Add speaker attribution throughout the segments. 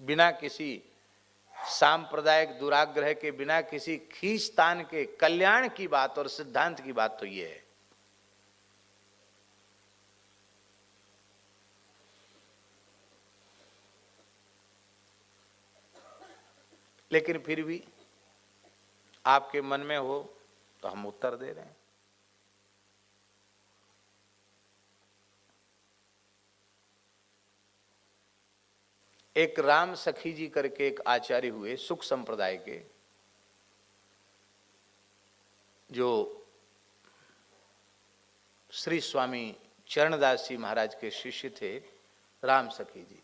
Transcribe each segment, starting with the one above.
Speaker 1: बिना किसी सांप्रदायिक दुराग्रह के, बिना किसी खींचतान के कल्याण की बात और सिद्धांत की बात तो ये है। लेकिन फिर भी आपके मन में हो तो हम उत्तर दे रहे हैं। एक राम सखी जी करके एक आचार्य हुए सुख संप्रदाय के, जो श्री स्वामी चरणदास जी महाराज के शिष्य थे, राम सखी जी।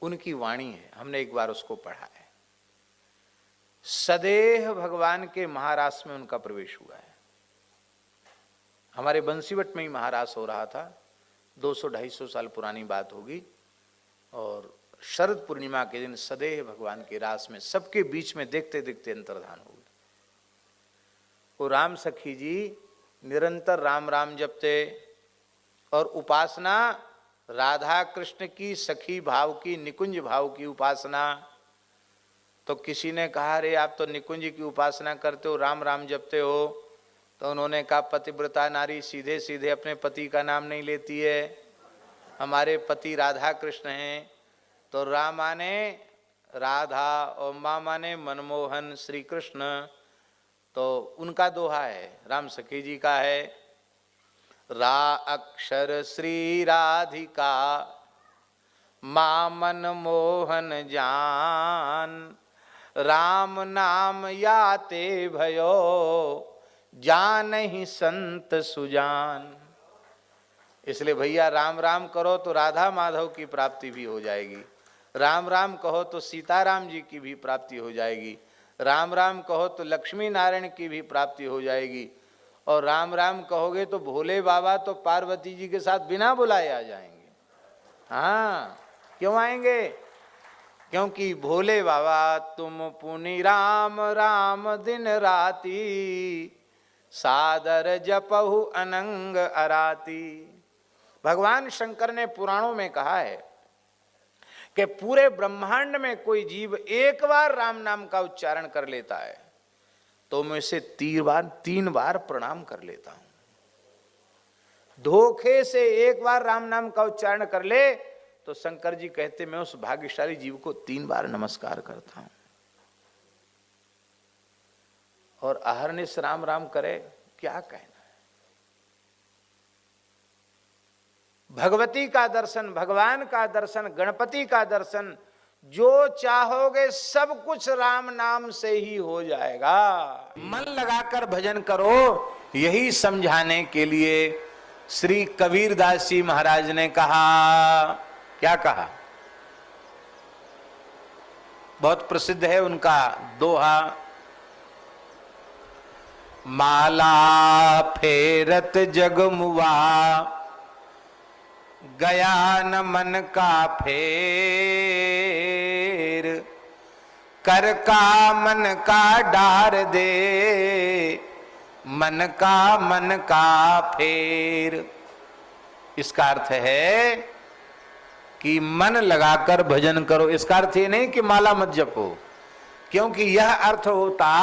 Speaker 1: उनकी वाणी है, हमने एक बार उसको पढ़ा है। सदेह भगवान के महारास में उनका प्रवेश हुआ है। हमारे बंसीवट में ही महारास हो रहा था, 200-250 साल पुरानी बात होगी, और शरद पूर्णिमा के दिन सदेह भगवान के रास में सबके बीच में देखते देखते अंतर्धान हो गए। वो राम सखी जी निरंतर राम राम जपते और उपासना राधा कृष्ण की सखी भाव की, निकुंज भाव की उपासना। तो किसी ने कहा, अरे आप तो निकुंज की उपासना करते हो, राम राम जपते हो। तो उन्होंने कहा, पतिव्रता नारी सीधे सीधे अपने पति का नाम नहीं लेती है, हमारे पति राधा कृष्ण हैं। तो राम माने राधा और माँ माने मनमोहन श्री कृष्ण। तो उनका दोहा है, राम सखी जी का है, रा अक्षर श्री राधिका माँ मनमोहन जान, राम नाम याते भयो जान ही संत सुजान। इसलिए भैया राम राम करो तो राधा माधव की प्राप्ति भी हो जाएगी, राम राम कहो तो सीताराम जी की भी प्राप्ति हो जाएगी, राम राम कहो तो लक्ष्मी नारायण की भी प्राप्ति हो जाएगी, और राम राम कहोगे तो भोले बाबा तो पार्वती जी के साथ बिना बुलाए आ जाएंगे। हाँ, क्यों आएंगे? क्योंकि भोले बाबा तुम पुनि राम राम दिन राती, सादर जपहु अनंग अराती। भगवान शंकर ने पुराणों में कहा है कि पूरे ब्रह्मांड में कोई जीव एक बार राम नाम का उच्चारण कर लेता है तो मैं इसे 3 बार प्रणाम कर लेता हूं। धोखे से एक बार राम नाम का उच्चारण कर ले तो शंकर जी कहते मैं उस भाग्यशाली जीव को 3 बार नमस्कार करता हूं। और अहरनिश राम राम करे, क्या कहना है। भगवती का दर्शन, भगवान का दर्शन, गणपति का दर्शन, जो चाहोगे सब कुछ राम नाम से ही हो जाएगा। मन लगाकर भजन करो, यही समझाने के लिए श्री कबीरदास जी महाराज ने कहा, क्या कहा? बहुत प्रसिद्ध है उनका दोहा, माला फेरत जगमुआ गया न मन का फेर, कर का मन का डार दे मन का फेर। इसका अर्थ है कि मन लगाकर भजन करो। इसका अर्थ ये नहीं कि माला मत जपो, क्योंकि यह अर्थ होता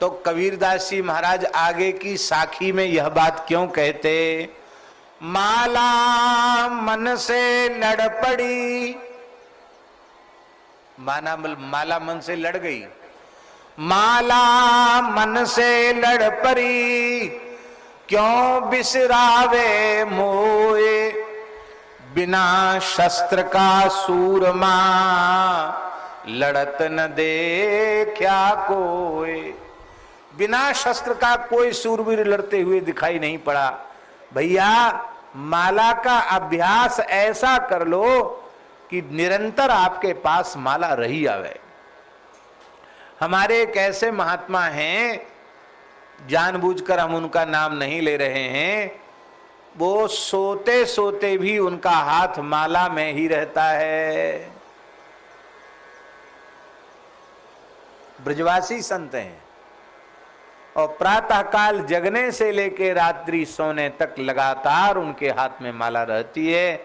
Speaker 1: तो कबीरदास जी महाराज आगे की साखी में यह बात क्यों कहते, माला मन से लड़ पड़ी, माला मन से लड़ गई, माला मन से लड़ पड़ी, क्यों बिसरावे मोए, बिना शस्त्र का सूरमा लड़त न देखा कोई। बिना शस्त्र का कोई सूरवीर लड़ते हुए दिखाई नहीं पड़ा। भैया माला का अभ्यास ऐसा कर लो कि निरंतर आपके पास माला रही आवे। हमारे एक ऐसे महात्मा हैं, जानबूझकर हम उनका नाम नहीं ले रहे हैं, वो सोते सोते भी उनका हाथ माला में ही रहता है। ब्रजवासी संत हैं और प्रातः काल जगने से लेकर रात्रि सोने तक लगातार उनके हाथ में माला रहती है।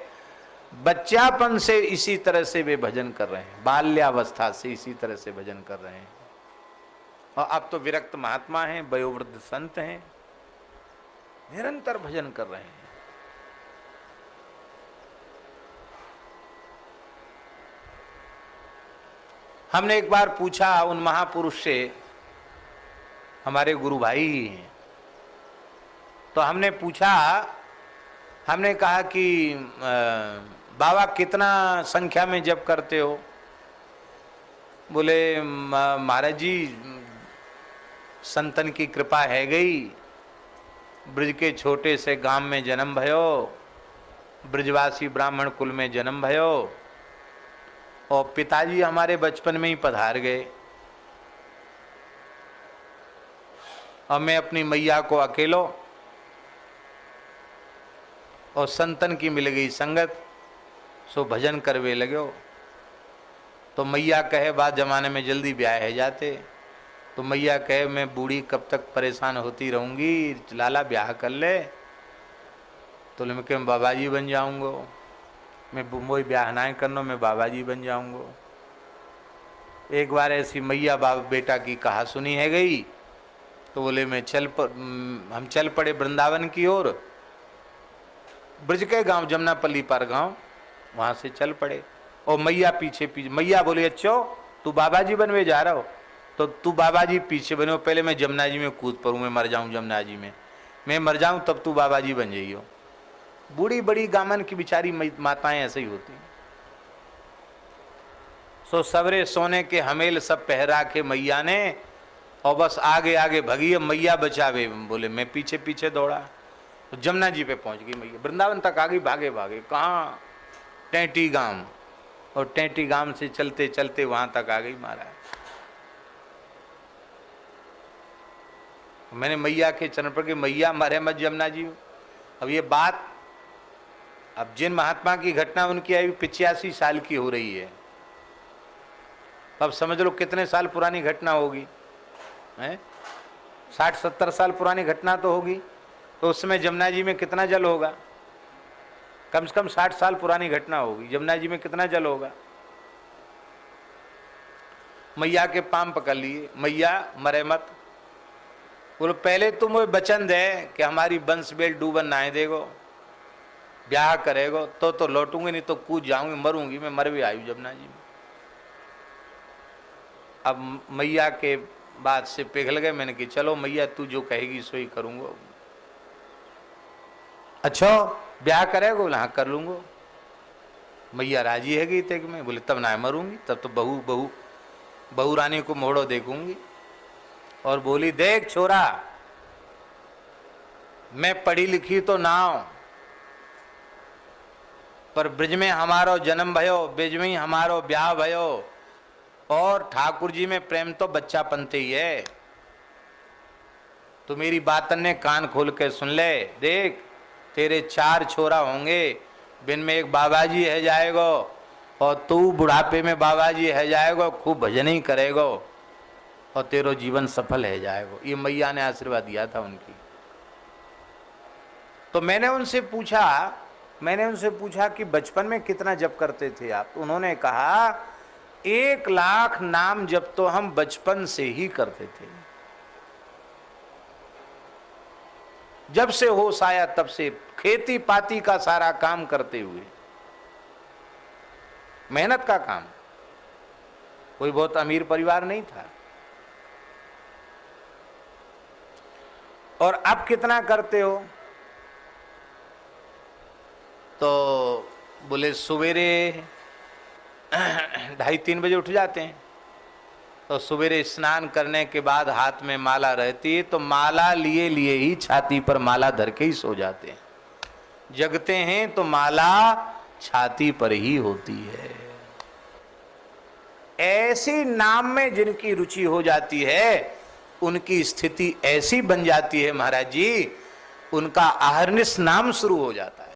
Speaker 1: बच्चापन से इसी तरह से वे भजन कर रहे हैं, बाल्यावस्था से इसी तरह से भजन कर रहे हैं। और अब तो विरक्त महात्मा हैं, वयोवृद्ध संत हैं, निरंतर भजन कर रहे हैं। हमने एक बार पूछा उन महापुरुष से, हमारे गुरु भाई हैं, तो हमने पूछा, हमने कहा कि बाबा कितना संख्या में जप करते हो? बोले महाराज जी संतन की कृपा है गई, ब्रज के छोटे से गांव में जन्म भयो, ब्रजवासी ब्राह्मण कुल में जन्म भयो, और पिताजी हमारे बचपन में ही पधार गए, और मैं अपनी मैया को अकेलो, और संतन की मिल गई संगत, सो भजन करवे लगो। तो मैया कहे बाद जमाने में जल्दी ब्याह है जाते, तो मैया कहे मैं बूढ़ी कब तक परेशान होती रहूँगी, लाला ब्याह कर ले। तो मैं कह बाबा जी बन जाऊँगो, मैं मोई ब्याह ना करनो, मैं बाबा जी बन जाऊँगो। एक बार ऐसी मैया बाप बेटा की कहा सुनी है गई, तो बोले हम चल पड़े वृंदावन की ओर, ब्रज के गांव जमुनापल्ली पार गांव, वहां से चल पड़े, और मैया पीछे पीछे। मैया बोली अच्छो तू बाबा जी बनवे जा रहा हो, तो तू बाबा जी पीछे बने, पहले मैं जमुना जी में कूद पड़ूँ, मैं मर जाऊँ जमुना जी में, मैं मर जाऊँ तब तू बाबा जी बन जाइयो। बूढ़ी बड़ी गामन की बिचारी माताएं ऐसे ही होती हैं। सो सवरे सोने के हमेल सब पहरा के मैया ने, और बस आगे आगे भगी, मैया बचावे, बोले मैं पीछे पीछे दौड़ा, तो जमुना जी पे पहुंच गई मैया, वृंदावन तक आ गई, भागे भागे, कहाँ टेंटी गांव, और टेंटी गांव से चलते चलते वहां तक आ गई महाराज। मैंने मैया के चरण पर कि मैया मरे मत जमुना जी। अब ये बात, अब जिन महात्मा की घटना उनकी आयु 85 साल की हो रही है, अब समझ लो कितने साल पुरानी घटना होगी, 60-70 साल पुरानी घटना तो होगी। तो उसमें जमुना जी में कितना जल होगा? कम से कम 60 साल पुरानी घटना होगी, जमुना जी में कितना जल होगा? मैया के पांव पकड़ लिए, मैया मरे मत। बोलो पहले तुम वो वचन दे कि हमारी बंस बेल डूबन ना देगो, ब्याह करेगो, तो लौटूंगी, नहीं तो कूद जाऊंगी, मरूंगी, मैं मर भी आई जमुना जी में। अब मैया के बात से पिघल गए, मैंने कि चलो मैया तू जो कहेगी सो ही करूंगा। अच्छा ब्याह करेगा? बोले हाँ कर लूंगा। मैया राजी है गई थे कि मैं, बोले तब ना मरूंगी, तब तो बहू रानी को मोड़ो देखूंगी। और बोली देख छोरा, मैं पढ़ी लिखी तो ना हूं, पर ब्रज में हमारो जन्म भयो, ब्रज में ही हमारो ब्याह भयो, और ठाकुर जी में प्रेम तो बच्चा पनते ही है। तो मेरी बात ने कान खोल के सुन ले, देख तेरे 4 छोरा होंगे, बिन में एक बाबा जी है जाएगो, और तू बुढ़ापे में बाबा जी है जाएगो, खूब भजन ही करेगो, और तेरो जीवन सफल है जाएगो। ये मैया ने आशीर्वाद दिया था उनकी। तो मैंने उनसे पूछा कि बचपन में कितना जप करते थे आप? तो उन्होंने कहा 1 लाख नाम जप तो हम बचपन से ही करते थे। जब से होश आया तब से खेती पाती का सारा काम करते हुए, मेहनत का काम। कोई बहुत अमीर परिवार नहीं था। और अब कितना करते हो? तो बोले सवेरे 2:30-3 बजे उठ जाते हैं, तो सवेरे स्नान करने के बाद हाथ में माला रहती है, तो माला लिए लिए ही छाती पर माला धर के ही सो जाते हैं। जगते हैं तो माला छाती पर ही होती है। ऐसी नाम में जिनकी रुचि हो जाती है, उनकी स्थिति ऐसी बन जाती है महाराज जी, उनका अहर्निश नाम शुरू हो जाता है।